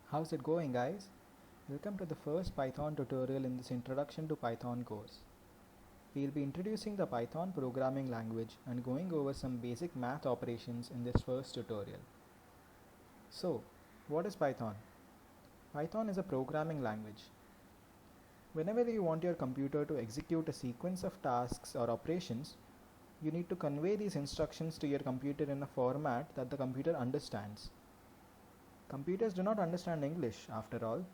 How's it going, guys? Welcome to the first Python tutorial in this Introduction to Python course. We'll be introducing the Python programming language and going over some basic math operations in this first tutorial. So, what is Python? Python is a programming language. Whenever you want your computer to execute a sequence of tasks or operations, you need to convey these instructions to your computer in a format that the computer understands. Computers do not understand English, after all.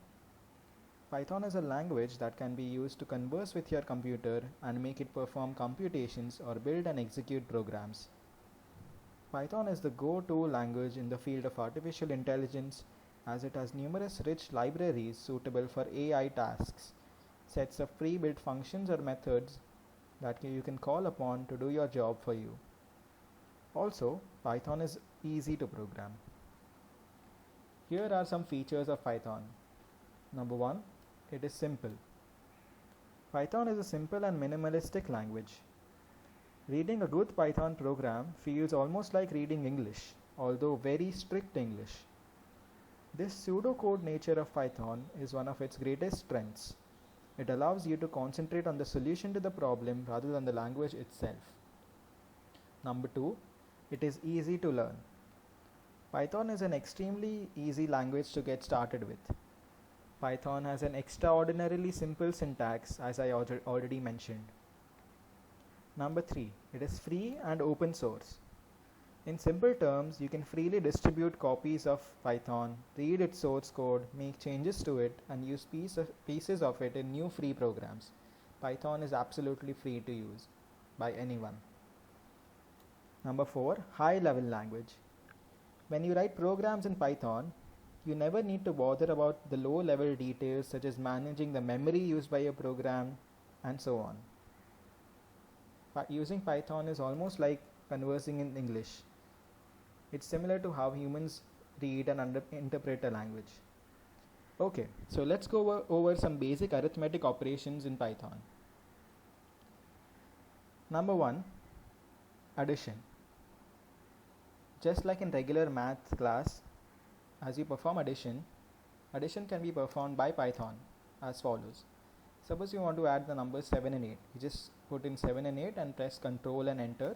Python is a language that can be used to converse with your computer and make it perform computations or build and execute programs. Python is the go-to language in the field of artificial intelligence as it has numerous rich libraries suitable for AI tasks, sets of pre-built functions or methods that you can call upon to do your job for you. Also, Python is easy to program. Here are some features of Python. Number 1. It is simple. Python is a simple and minimalistic language. Reading a good Python program feels almost like reading English, although very strict English. This pseudocode nature of Python is one of its greatest strengths. It allows you to concentrate on the solution to the problem rather than the language itself. Number 2. It is easy to learn. Python is an extremely easy language to get started with. Python has an extraordinarily simple syntax, as I already mentioned. Number 3. It is free and open source. In simple terms, you can freely distribute copies of Python, read its source code, make changes to it, and use pieces of it in new free programs. Python is absolutely free to use by anyone. Number 4. High-level language. When you write programs in Python, you never need to bother about the low-level details such as managing the memory used by your program and so on. Using Python is almost like conversing in English. It's similar to how humans read and interpret a language. Okay, so let's go over some basic arithmetic operations in Python. Number 1, addition. Just like in regular math class, as you perform addition can be performed by Python as follows. Suppose you want to add the numbers 7 and 8. You just put in 7 and 8 and press Ctrl and Enter.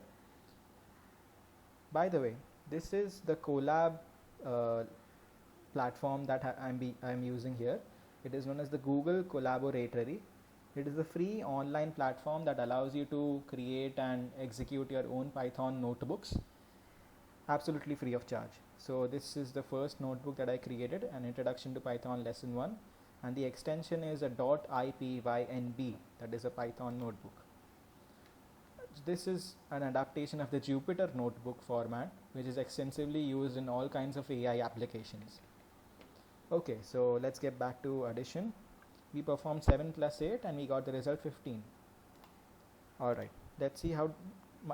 By the way, this is the Colab platform that I'm using here. It is known as the Google Collaboratory. It is a free online platform that allows you to create and execute your own Python notebooks absolutely free of charge. So this is the first notebook that I created, an introduction to Python lesson 1, and the extension is a .ipynb, that is a Python notebook. This is an adaptation of the Jupyter notebook format, which is extensively used in all kinds of AI applications. Okay, so let's get back to addition. We performed 7 plus 8 and we got the result 15. Alright, let's see how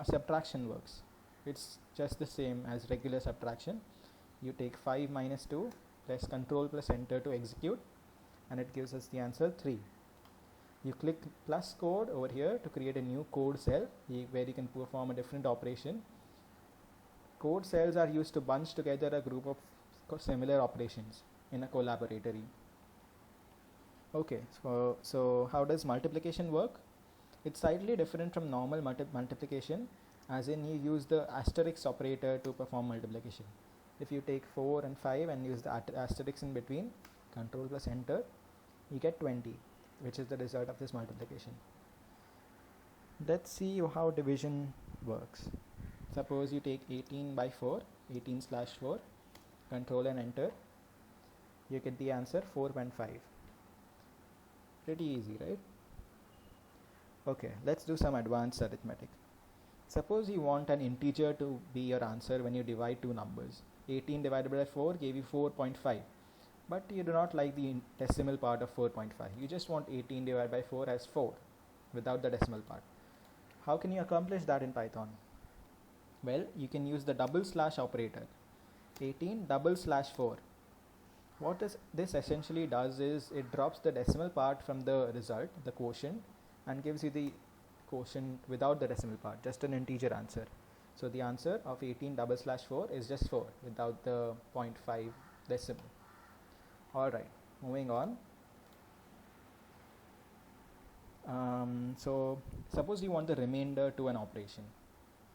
subtraction works. It's just the same as regular subtraction. You take 5 minus 2, press Ctrl plus Enter to execute, and it gives us the answer 3. You click plus code over here to create a new code cell where you can perform a different operation. Code cells are used to bunch together a group of similar operations in a collaboratory. Okay, so how does multiplication work? It's slightly different from normal multiplication, as in you use the asterisk operator to perform multiplication. If you take 4 and 5 and use the asterisk in between, Ctrl plus Enter, you get 20, which is the result of this multiplication. Let's see how division works. Suppose you take 18 by 4, 18 slash 4, Ctrl and Enter, you get the answer 4.5. Pretty easy, right? Okay, let's do some advanced arithmetic. Suppose you want an integer to be your answer when you divide two numbers. 18 divided by 4 gave you 4.5, but you do not like the decimal part of 4.5. You just want 18 divided by 4 as 4 without the decimal part. How can you accomplish that in Python? Well, you can use the double slash operator. 18 double slash 4. What this essentially does is it drops the decimal part from the result, the quotient, and gives you the quotient without the decimal part, just an integer answer. So the answer of 18 double slash 4 is just 4 without the 0.5 decimal. Alright, moving on. So suppose you want the remainder to an operation.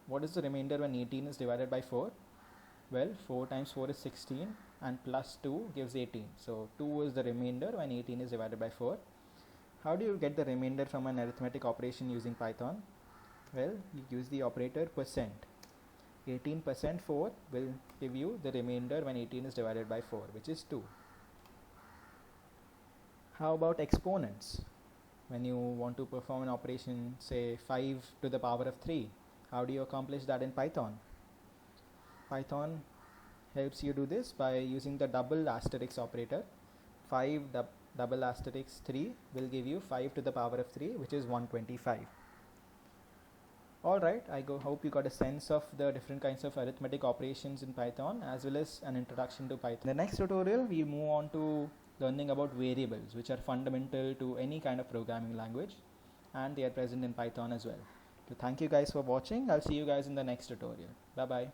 What is the remainder when 18 is divided by 4? Well, 4 times 4 is 16 and plus 2 gives 18. So 2 is the remainder when 18 is divided by 4. How do you get the remainder from an arithmetic operation using Python? Well, you use the operator percent. 18% 4 will give you the remainder when 18 is divided by 4, which is 2. How about exponents? When you want to perform an operation, say 5 to the power of 3, how do you accomplish that in Python? Python helps you do this by using the double asterisk operator. 5 double asterisk 3 will give you 5 to the power of 3, which is 125. Alright, hope you got a sense of the different kinds of arithmetic operations in Python, as well as an introduction to Python. In the next tutorial, we move on to learning about variables, which are fundamental to any kind of programming language, and they are present in Python as well. So thank you guys for watching. I'll see you guys in the next tutorial. Bye bye.